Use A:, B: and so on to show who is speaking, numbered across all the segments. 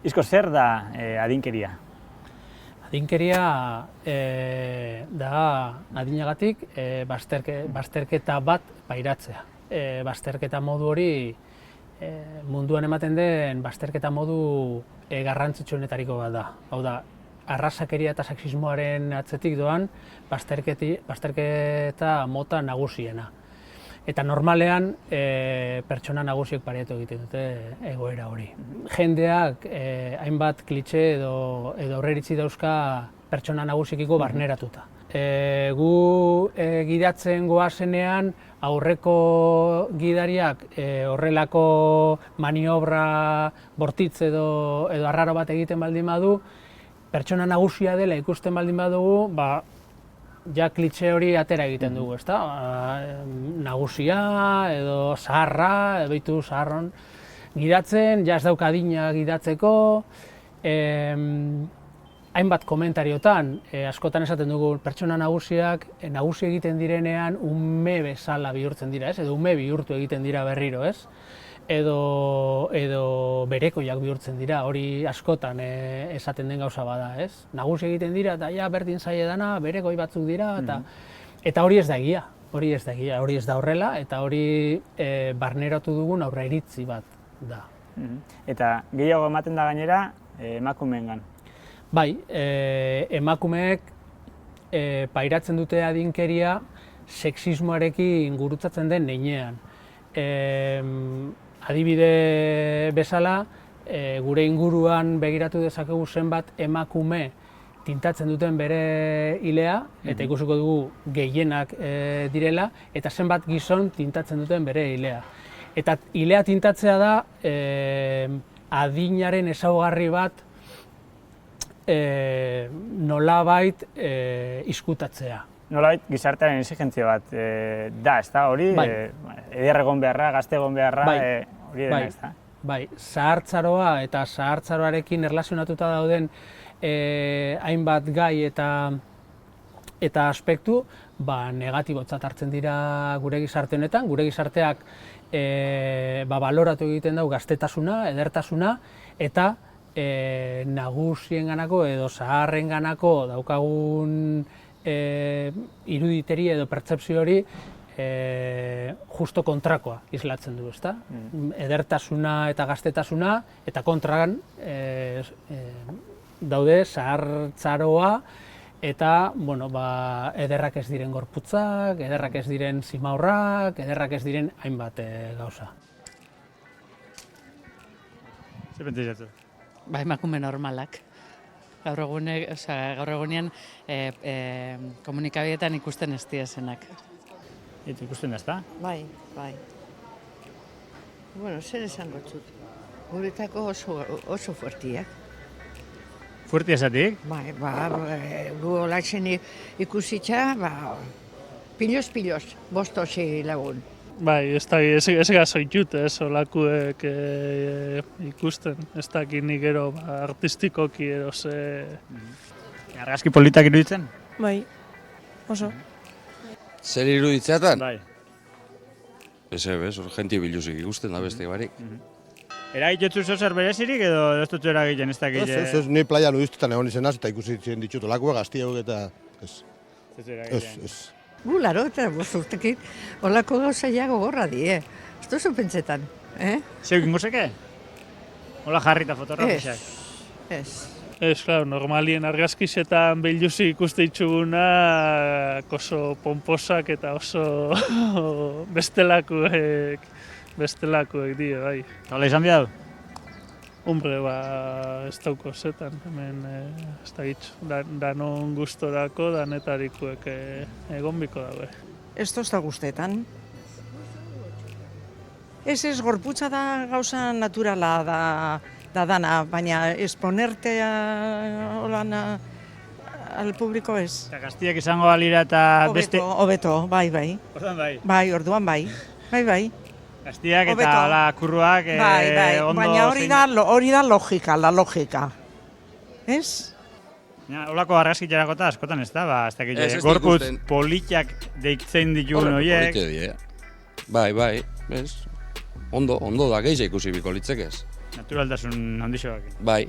A: Izko, zer da adinkeria?
B: Adinkeria da adinagatik bazterketa bat pairatzea. Bazterketa modu hori munduan ematen den bazterketa modu garrantzitsuenetariko bat da. Hau da, arrasakeria eta sexismoaren atzetik doan bazterketa mota nagusiena. Eta normalean pertsona nagusiek pareatu egiten dute egoera hori. Jendeak hainbat klitxe edo aurreiritzi dauzka pertsona nagusikiko barneratuta. Gu gidatzen goazenean aurreko gidariak horrelako maniobra bortitz edo arraro bat egiten baldin badu, pertsona nagusia dela ikusten baldin badugu, ja klitxe hori atera egiten dugu, ezta? Nagusia edo zaharra, edo itu zaharron gidatzen, ja ez dauka adina gidatzeko. Hainbat komentariotan, askotan esaten dugu pertsona nagusiak nagusi egiten direnean ume bezala bihurtzen dira, ez? Edo ume bihurtu egiten dira berriro, ez? Edo berekoiak bihurtzen dira, hori askotan esaten den gauza bada, ez? Nagusi egiten dira eta ja berdin zaie dana, berekoi batzuk dira, eta hori ez da egia, hori ez da horrela, eta hori barneratu dugun aurreiritzi bat da.
A: Eta gehiago ematen da gainera emakumeengan.
B: Bai, emakumeek pairatzen dute adinkeria sexismoarekin gurutzatzen den heinean. Adibide bezala, gure inguruan begiratu dezakegu zenbat emakume tintatzen duten bere ilea, eta ikusiko dugu gehienak direla, eta zenbat gizon tintatzen duten bere ilea. Eta ilea tintatzea da adinaren ezaugarri bat nolabait izkutatzea.
A: Nolabait gizartearen exigentzia bat da, ezta? Hori, eder egon beharra, gazte egon beharra, hori dena, ezta?
B: Bai, zahartzaroa eta zahartzaroarekin erlazionatuta dauden hainbat gai eta aspektu negatibotzat hartzen dira gure gizarte honetan. Gure gizarteak baloratu egiten dau gaztetasuna, edertasuna, eta nagusienganako edo zaharrenganako daukagun iruditeri edo pertzepzio hori justo kontrakoa islatzen du, ezta? Edertasuna eta gaztetasuna, eta kontragan daude zahartzaroa eta ederrak ez diren gorputzak, ederrak ez diren zimaurrak, ederrak ez diren hainbat gauza.
A: Zer pentsatu?
C: Emakume normalak. Gaur egunean komunikabideetan ikusten ez diezenak.
A: Eta ikusten da, ezta?
D: Bai. Bueno, zer esango zut. Guretako oso fuertiak.
A: Fuerti esatik?
D: Bai, gu olatzen ikusitza, pilos, bostosi lagun.
E: Bai, ez gazoitut, olakuek ikusten, ez dakit nik gero artistikoki edo ze...
A: Argazki politak iruditzen?
F: Bai, oso.
G: Zer iruditzeatan?
A: Bai.
G: Ez, hor jenti biluzik ikusten da beste barik.
A: Eragitotzu zer berezirik edo ez dutzu eragiten ez dakit?
H: Ez, ni playan uiztetan egon izenaz eta ikusi ditut olakuek, gaztiauk eta... Ez.
D: Gu laro eta bosturtekin olako gauzaia gogorra die. Ez duzu pentsetan,
A: Zeuk inguzeke? Hola jarrita fotografiak?
D: Ez.
E: Claro, normalien argazkizetan biluzik ikuste dituguna oso pomposak eta oso bestelakuek dio, bai.
A: Hola izan bihau?
E: Hombre, ez dauko zetan, hemen ez da hitz, danon gustorako, danetarikuek egon biko dago.
F: Ez tozta guztetan. Ez, gorputza da gauza naturala da dana, baina exponertea holan al publiko ez.
A: Eta gaztiak izango balira eta beste...
F: Hobeto, bai.
A: Orduan bai?
F: Bai, orduan bai.
A: Gaztiak eta hola kurruak ondo...
F: Baina hori da logika, la logika. Ez?
A: Holako argazkitxerako eta askotan ez da, ez dakit, gorputz politiak deitzen dituen horiek.
G: Bai, ez. Ondo da gehiago ikusi biko litzekez.
A: Naturaltasun handixoak.
G: Bai.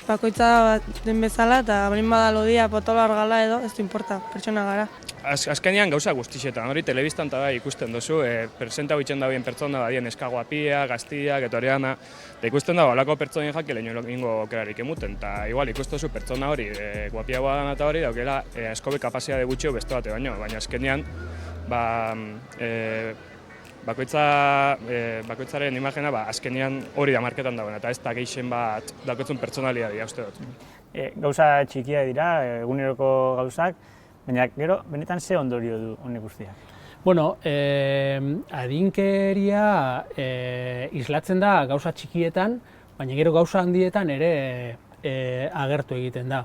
I: Bakoitza bat den bezala eta bain bada lodia potolo argala edo, ez du importa, pertsona gara.
J: Azkenean gauza guztixetan, hori telebistan eta bai ikusten duzu, presenta bitzen da bien pertsona badien eskaguapia, gaztiak, etoriana, eta ikusten dago alako pertsonen jaki lehenu ingo okerarik emuten, eta igual ikusten duzu pertsona hori guapiagoa dan eta hori daukela askobe kapazia de gutxio beste bate baina azkenean bakoitzaren imagena azkenean hori da marketan dagoena, eta ez da geixen bat daukatzen pertsonalidadia uste dut.
A: Gauza txikia dira, eguneroko gauzak, baina gero, benetan ze ondorio du honek guztiak?
B: Bueno, adinkeria islatzen da gauza txikietan, baina gero gauza handietan ere agertu egiten da.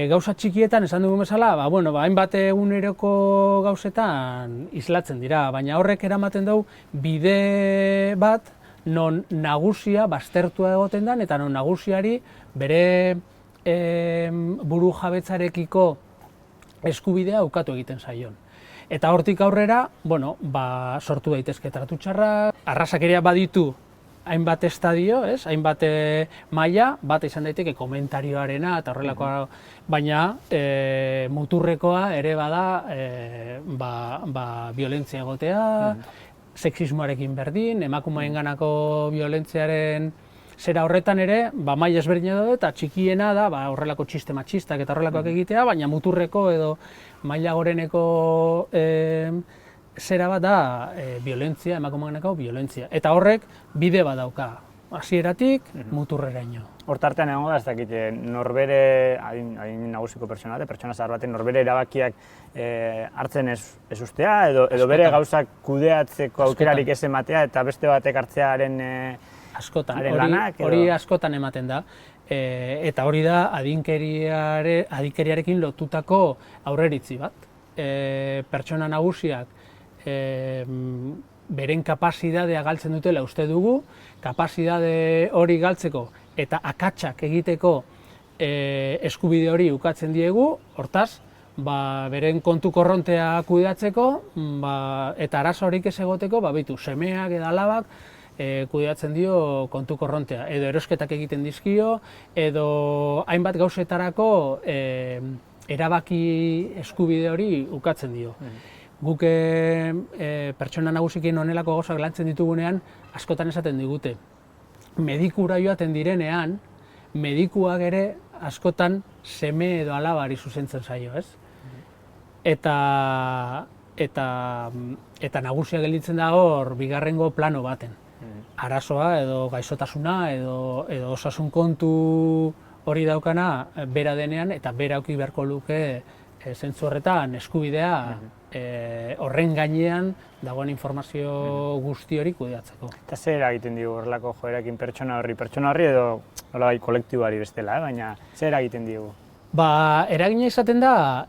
B: Gauza txikietan, esan dugun bezala, hainbat eguneroko gauzetan islatzen dira, baina horrek eramaten dugu bide bat non nagusia baztertua egoten den eta non nagusiari bere buru jabetzarekiko eskubidea ukatu egiten zaion. Eta hortik aurrera, sortu daitezke tratu txarrak, arrazakeria baditu hainbat estadio, hainbat maila, bat izan daiteke komentarioarena eta horrelakoa, baina muturrekoa ere bada violentzia egotea, sexismoarekin berdin, emakumeenganako violentziaren zera horretan ere, maila ezberdina daude eta txikiena da horrelako txiste matxistak eta horrelakoak egitea, baina muturreko edo maila goreneko zera bat da violentzia, emakumeenganako violentzia. Eta horrek bide bat dauka, hasieratik muturreraino.
A: Hortartean egongo da, ez dakit, norbere, adin nagusiko pertsona zahar baten, norbere erabakiak hartzen ez ustea, edo bere gauzak kudeatzeko aukerarik ez ematea eta beste batek hartzearen
B: askotan,
A: lanak?
B: Hori askotan ematen da, eta hori da adinkeriarekin lotutako aurreritzi bat. Pertsona nagusiak beren kapazidadea galtzen dutela uste dugu, kapazidade hori galtzeko eta akatsak egiteko eskubide hori ukatzen diegu, hortaz, beren kontu korrontea kudeatzeko eta arazo horik ez egoteko, semeak edo alabak kudeatzen dio kontu korrontea, edo erosketak egiten dizkio, edo hainbat gauzetarako erabaki eskubide hori ukatzen dio. Guk pertsona nagusiekin honelako gauzak lantzen ditugunean askotan esaten digute. Medikura joaten direnean, medikuak ere askotan seme edo alabari zuzentzen zaio, ez? Eta nagusia gelditzen da hor bigarrengo plano baten. Arazoa edo gaixotasuna edo osasun kontu hori daukana bera denean eta bera auki beharko luke zentzu horretan eskubidea horren gainean dagoen informazio guzti hori kudeatzeko.
A: Eta zer eragiten digu horrelako joerakin pertsona horri edo nolabait kolektibari bestela, baina zer eragiten digu?
B: Eragina izaten da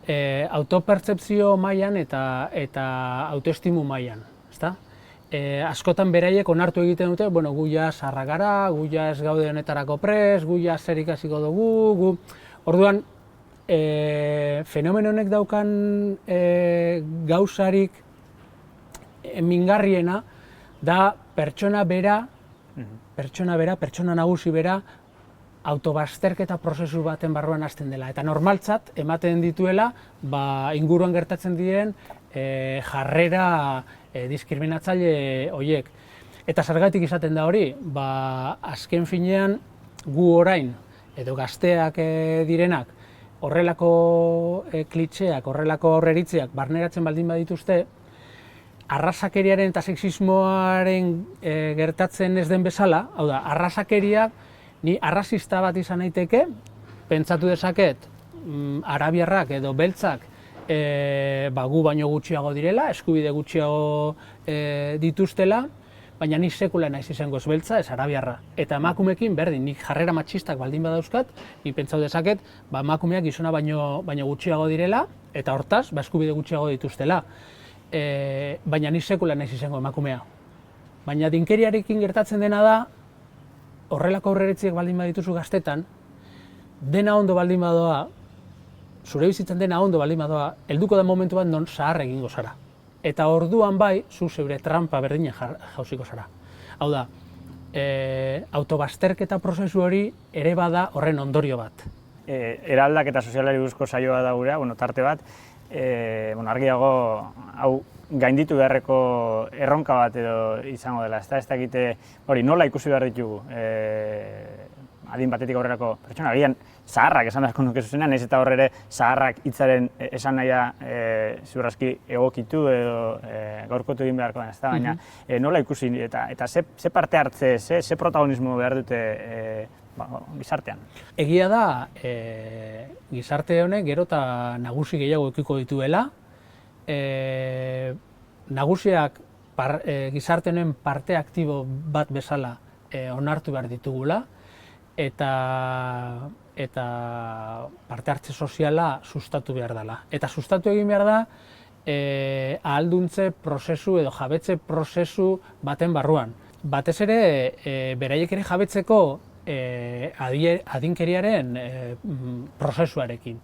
B: autopertzepzio mailan eta autoestimu mailan, ezta? Askotan beraiek onartu egiten dute, gu ja sarra gara, gu ja ez gaude honetarako prest, gu ja zer ikasiko dugu, Orduan, fenomeno honek daukan gauzarik mingarriena da pertsona nagusi bera, autobazterketa prozesu baten barruan hasten dela. Eta normaltzat ematen dituela inguruan gertatzen diren jarrera diskriminatzaile horiek. Eta zergatik izaten da hori, azken finean gu orain, edo gazteak direnak, horrelako klitxeak, horrelako aurreritziak barneratzen baldin badituzte, arrazakeriaren eta sexismoaren gertatzen ez den bezala, hau da, arrazakeriak ni arrazista bat izan naiteke, pentsatu dezaket, arabiarrak edo beltzak gu baino gutxiago direla, eskubide gutxiago dituztela, baina ni sekula naiz izango ez beltza, ez arabiarra. Eta emakumeekin berdin, nik jarrera matxistak baldin badauzkat, ni pentsatu dezaket, emakumeak gizona baino gutxiago direla, eta hortaz, eskubide gutxiago dituztela. Baina ni sekula naiz izango emakumea. Baina dinkeriarekin gertatzen dena da, horrelako aurreritziak baldin badituzu gaztetan, dena ondo baldin badoa, zure bizitzan dena ondo baldin badoa, helduko da momentu bat non zahar egingo zara. Eta orduan bai, zu zeure trampa berdina jauziko zara. Hau da, autobazterketa prozesu hori ere bada horren ondorio bat.
A: Eraldaketa sozialari buruzko saioa da gurea, tarte bat, argiago hau gainditu beharreko erronka bat edo izango dela. Ez dakite hori nola ikusi behar ditugu adin batetik aurrerako pertsona. Agian zaharrak esan beharko nuke zuzenean, nahiz eta horre ere zaharrak hitzaren esan nahia ziur aski egokitu edo gaurkotu egin beharko da. Baina nola ikusi eta ze parte hartze, ze protagonismo behar dute gizartean?
B: Egia da, gizarte honek gero eta nagusi gehiago edukiko dituela. Nagusiak gizarte honen parte aktibo bat bezala onartu behar ditugula eta parte hartze soziala sustatu behar dela. Eta sustatu egin behar da ahalduntze prozesu edo jabetze prozesu baten barruan. Batez ere, beraiek ere jabetzeko adinkeriaren prozesuarekin.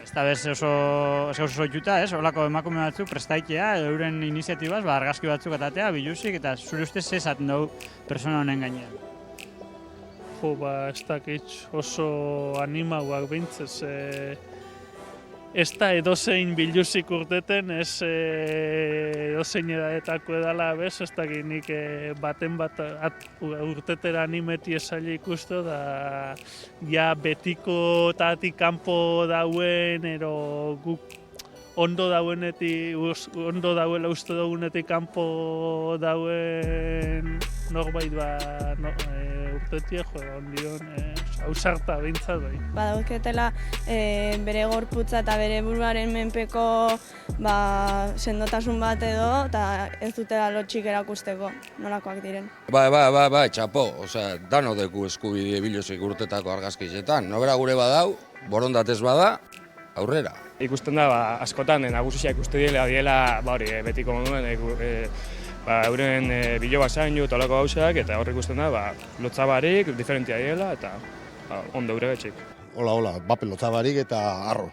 A: Ez da bez oso ituta, holako emakume batzuk prestaitea, euren iniziatibaz, argazki batzuk atatea, biluzik, eta zure ustez ez esaten dugu persona honen gainean.
E: Ez dakit oso animauak bintzez. Ez da edozein biluzik urteten, ez edozein edaetako edala, ez dakit nik baten bat urtetera animeti esaila ikustu, da ja betiko tatik kanpo dauen, ero guk ondo dauela uste dugunetik kanpo dauen norbait urtetia, ondion ausarta bintzat bai.
I: Badauketela bere gorputza eta bere buruaren menpeko sendotasun bat edo, eta ez dutela lotxik erakusteko nolakoak diren.
G: Bai, txapo, dano deku eskubide biluzik urtetako argazkizetan. Nobera gure badau, borondatez bada, aurrera.
J: Ikusten da, askotan nagusiak uste diela betiko moduen, euren biloba zainu eta olako gauzak, eta horrek ikusten da, lotzabarik, diferentia diela, eta ondo eure betxik.
H: Hola, bapen lotzabarik eta arro.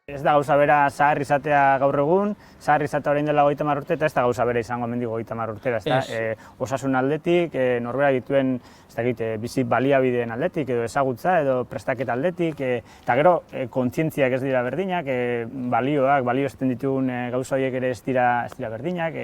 A: Ez da gauza bera zahar izatea gaur egun, zahar izatea orain dela 30 urte, eta ez da gauza bera izango hemendik 30 urtera. Osasun aldetik, norbera dituen bizi baliabideen aldetik, edo ezagutza, edo prestaketa aldetik, eta gero kontzientziak ez dira berdinak, balio esten ditugun gauza horiek ere ez dira berdinak.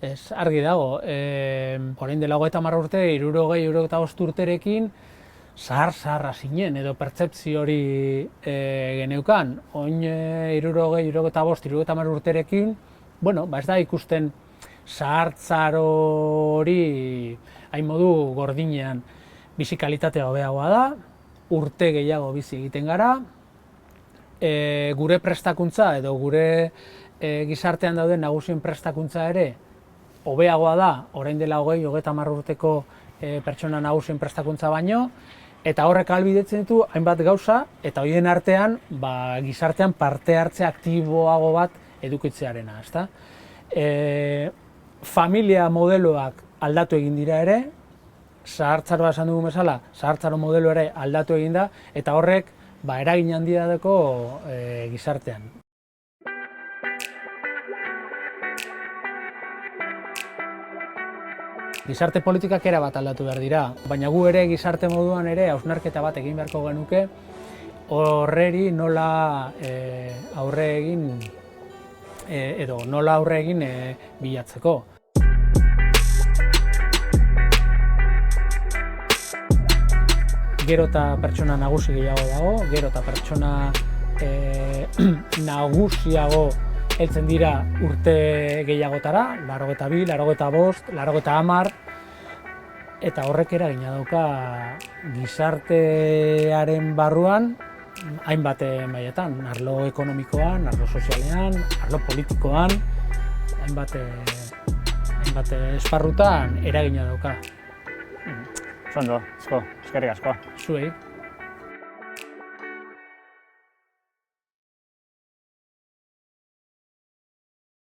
B: Ez argi dago, orain dela 30 urte, 65 urterekin, zahar-zaharra zinen edo pertzepzio hori geneukan. Oin 65 urterekin, ez da ikusten zahartzar hori hain modu gordinean. Bizi kalitatea hobeagoa da, urte gehiago bizi egiten gara, gure prestakuntza edo gure gizartean dauden nagusien prestakuntza ere hobeagoa da, orain dela 30 urteko pertsona nagusien prestakuntza baino, eta horrek ahalbidetzen ditu hainbat gauza, eta horien artean gizartean parte hartze aktiboago bat edukitzearena. Familia modeloak aldatu egin dira ere, zahartzaroa esan dugun bezala, zahartzaro modelo ere aldatu egin da, eta horrek eragin handia dako gizartean. Gizarte politikak erabat aldatu behar dira, baina gu ere gizarte moduan ere hausnarketa bat egin beharko genuke horreri nola aurre egin edo nola aurre egin bilatzeko. Gero eta pertsona nagusi gehiago dago, gero eta pertsona nagusiago heltzen dira urte gehiagotara, 82, 85, 50, eta horrek eragina dauka gizartearen barruan hainbat mailetan, arlo ekonomikoan, arlo sozialean, arlo politikoan, hainbat esparrutan eragina dauka.
A: Ondo, eskerrik asko.
B: Zuei.